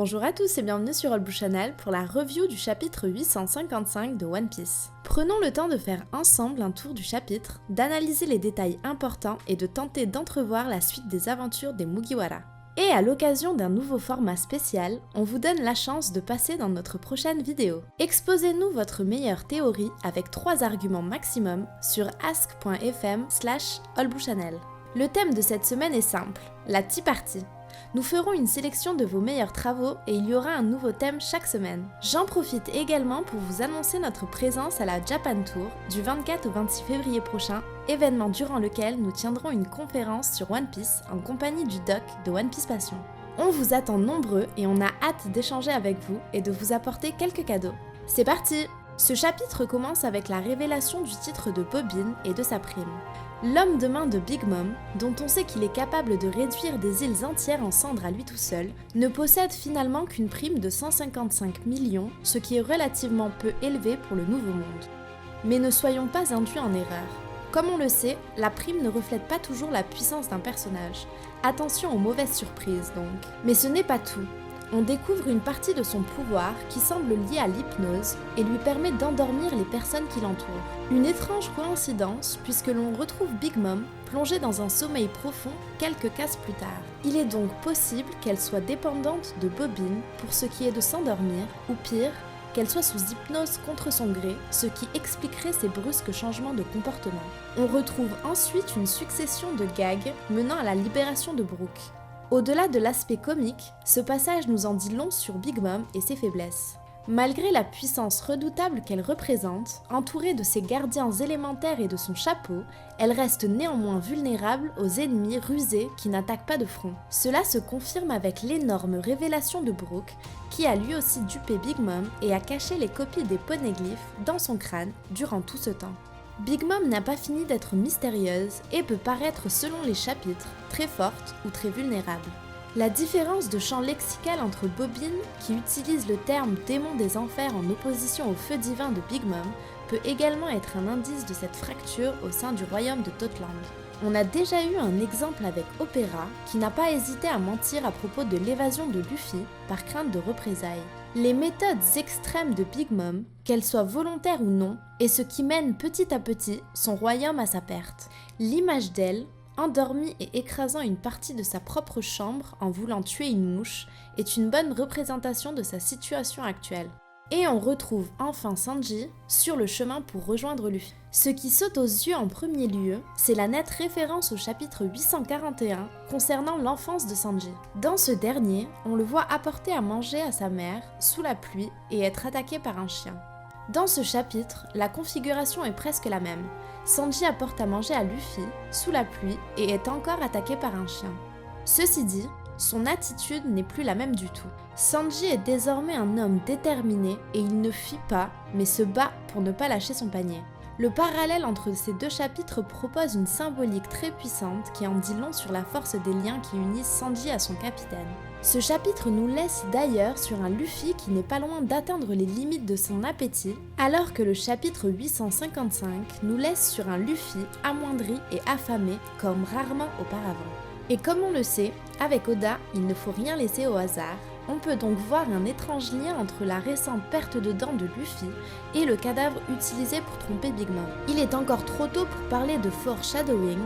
Bonjour à tous et bienvenue sur All Blue Channel pour la review du chapitre 855 de One Piece. Prenons le temps de faire ensemble un tour du chapitre, d'analyser les détails importants et de tenter d'entrevoir la suite des aventures des Mugiwara. Et à l'occasion d'un nouveau format spécial, on vous donne la chance de passer dans notre prochaine vidéo. Exposez-nous votre meilleure théorie avec 3 arguments maximum sur ask.fm/allbluechannel. Le thème de cette semaine est simple, la Tea Party. Nous ferons une sélection de vos meilleurs travaux et il y aura un nouveau thème chaque semaine. J'en profite également pour vous annoncer notre présence à la Japan Tour du 24 au 26 février prochain, événement durant lequel nous tiendrons une conférence sur One Piece en compagnie du doc de One Piece Passion. On vous attend nombreux et on a hâte d'échanger avec vous et de vous apporter quelques cadeaux. C'est parti! Ce chapitre commence avec la révélation du titre de Bobbin et de sa prime. L'homme de main de Big Mom, dont on sait qu'il est capable de réduire des îles entières en cendres à lui tout seul, ne possède finalement qu'une prime de 155 millions, ce qui est relativement peu élevé pour le Nouveau Monde. Mais ne soyons pas induits en erreur. Comme on le sait, la prime ne reflète pas toujours la puissance d'un personnage. Attention aux mauvaises surprises donc. Mais ce n'est pas tout. On découvre une partie de son pouvoir qui semble liée à l'hypnose et lui permet d'endormir les personnes qui l'entourent. Une étrange coïncidence puisque l'on retrouve Big Mom plongée dans un sommeil profond quelques cases plus tard. Il est donc possible qu'elle soit dépendante de Bobbin pour ce qui est de s'endormir, ou pire, qu'elle soit sous hypnose contre son gré, ce qui expliquerait ces brusques changements de comportement. On retrouve ensuite une succession de gags menant à la libération de Brook. Au-delà de l'aspect comique, ce passage nous en dit long sur Big Mom et ses faiblesses. Malgré la puissance redoutable qu'elle représente, entourée de ses gardiens élémentaires et de son chapeau, elle reste néanmoins vulnérable aux ennemis rusés qui n'attaquent pas de front. Cela se confirme avec l'énorme révélation de Brook, qui a lui aussi dupé Big Mom et a caché les copies des poneglyphes dans son crâne durant tout ce temps. Big Mom n'a pas fini d'être mystérieuse et peut paraître selon les chapitres très forte ou très vulnérable. La différence de champ lexical entre Bobbin, qui utilise le terme démon des enfers en opposition au feu divin de Big Mom, peut également être un indice de cette fracture au sein du royaume de Totland. On a déjà eu un exemple avec Opera, qui n'a pas hésité à mentir à propos de l'évasion de Luffy par crainte de représailles. Les méthodes extrêmes de Big Mom, qu'elles soient volontaires ou non, est ce qui mène petit à petit son royaume à sa perte. L'image d'elle, endormie et écrasant une partie de sa propre chambre en voulant tuer une mouche, est une bonne représentation de sa situation actuelle. Et on retrouve enfin Sanji sur le chemin pour rejoindre Luffy. Ce qui saute aux yeux en premier lieu, c'est la nette référence au chapitre 841 concernant l'enfance de Sanji. Dans ce dernier, on le voit apporter à manger à sa mère sous la pluie et être attaqué par un chien. Dans ce chapitre, la configuration est presque la même. Sanji apporte à manger à Luffy sous la pluie et est encore attaqué par un chien. Ceci dit, son attitude n'est plus la même du tout. Sanji est désormais un homme déterminé et il ne fuit pas, mais se bat pour ne pas lâcher son panier. Le parallèle entre ces deux chapitres propose une symbolique très puissante qui en dit long sur la force des liens qui unissent Sanji à son capitaine. Ce chapitre nous laisse d'ailleurs sur un Luffy qui n'est pas loin d'atteindre les limites de son appétit, alors que le chapitre 855 nous laisse sur un Luffy amoindri et affamé comme rarement auparavant. Et comme on le sait, avec Oda, il ne faut rien laisser au hasard. On peut donc voir un étrange lien entre la récente perte de dents de Luffy et le cadavre utilisé pour tromper Big Mom. Il est encore trop tôt pour parler de foreshadowing,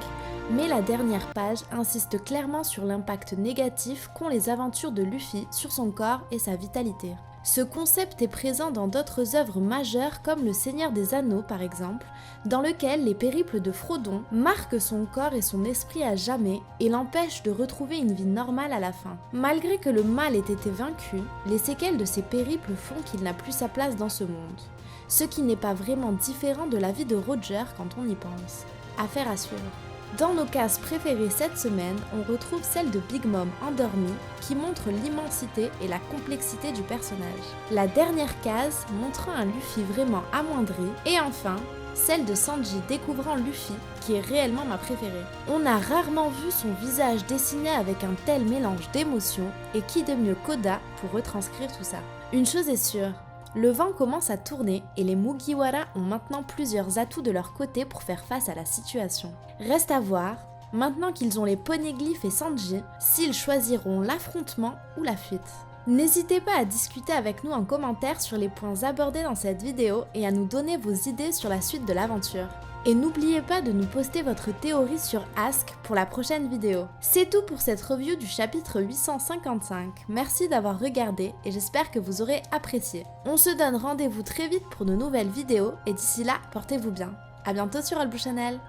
mais la dernière page insiste clairement sur l'impact négatif qu'ont les aventures de Luffy sur son corps et sa vitalité. Ce concept est présent dans d'autres œuvres majeures comme Le Seigneur des Anneaux par exemple, dans lequel les périples de Frodon marquent son corps et son esprit à jamais et l'empêchent de retrouver une vie normale à la fin. Malgré que le mal ait été vaincu, les séquelles de ces périples font qu'il n'a plus sa place dans ce monde. Ce qui n'est pas vraiment différent de la vie de Roger quand on y pense. Affaire à suivre. Dans nos cases préférées cette semaine, on retrouve celle de Big Mom endormie qui montre l'immensité et la complexité du personnage. La dernière case montrant un Luffy vraiment amoindri et enfin, celle de Sanji découvrant Luffy qui est réellement ma préférée. On a rarement vu son visage dessiné avec un tel mélange d'émotions et qui de mieux qu'Oda pour retranscrire tout ça. Une chose est sûre, le vent commence à tourner et les Mugiwara ont maintenant plusieurs atouts de leur côté pour faire face à la situation. Reste à voir, maintenant qu'ils ont les poneglyphes et Sanji, s'ils choisiront l'affrontement ou la fuite. N'hésitez pas à discuter avec nous en commentaire sur les points abordés dans cette vidéo et à nous donner vos idées sur la suite de l'aventure. Et n'oubliez pas de nous poster votre théorie sur Ask pour la prochaine vidéo. C'est tout pour cette review du chapitre 855. Merci d'avoir regardé et j'espère que vous aurez apprécié. On se donne rendez-vous très vite pour de nouvelles vidéos et d'ici là, portez-vous bien. A bientôt sur All Blue Channel.